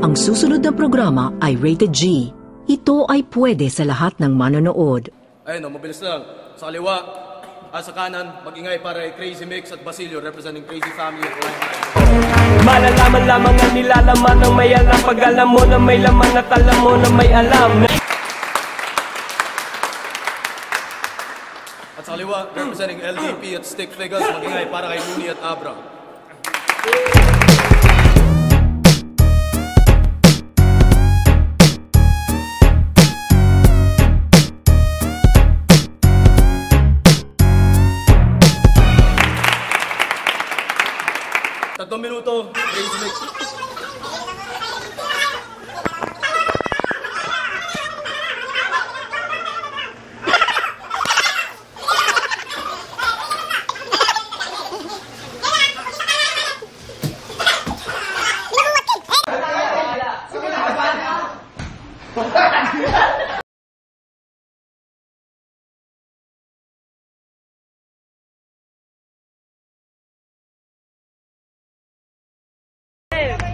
Ang susunod na programa ay rated G. Ito ay pwede sa lahat ng manonood. Ayun, mabilis lang. Sa kaliwa, sa kanan, mag-ingay para kay Crazy Mix at Basilio representing Crazy Family at Limelight. Malalaman lamang ang nilalaman ng may alam. Pag alam mo na may laman at alam mo na may alam. At sa kaliwa, representing LDP at Stick Figures, mag-ingay para kay Looney at Abra. Tatlong minuto, Crazy Mix.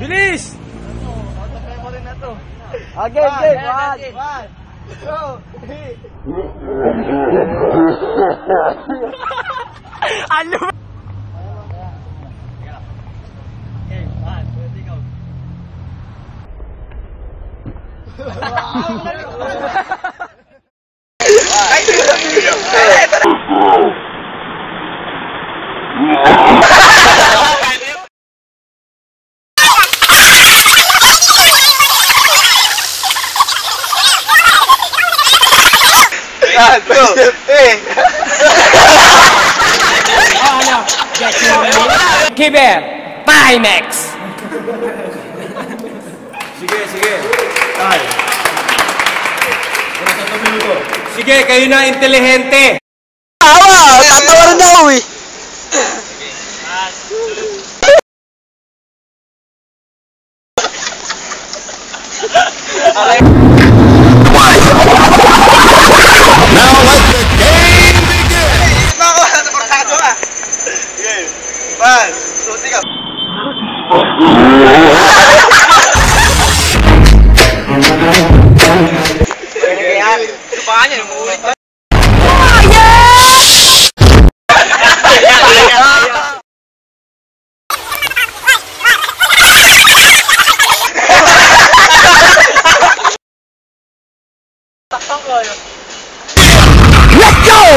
Bilis! Okay, okay. One, two, three. Ano? Okay, one, two, three, go. One, two, three. Kiber! Pimax! Sige, sige. Tay. Wala tatlong minuto. Sige, kayo na intelihente! Tawa! Tatawa rin ako eh. Now let the game begin! Ako, nataportado ah. Okay. One, two, three, go. Subahan niya, umuulit ba? Let's go!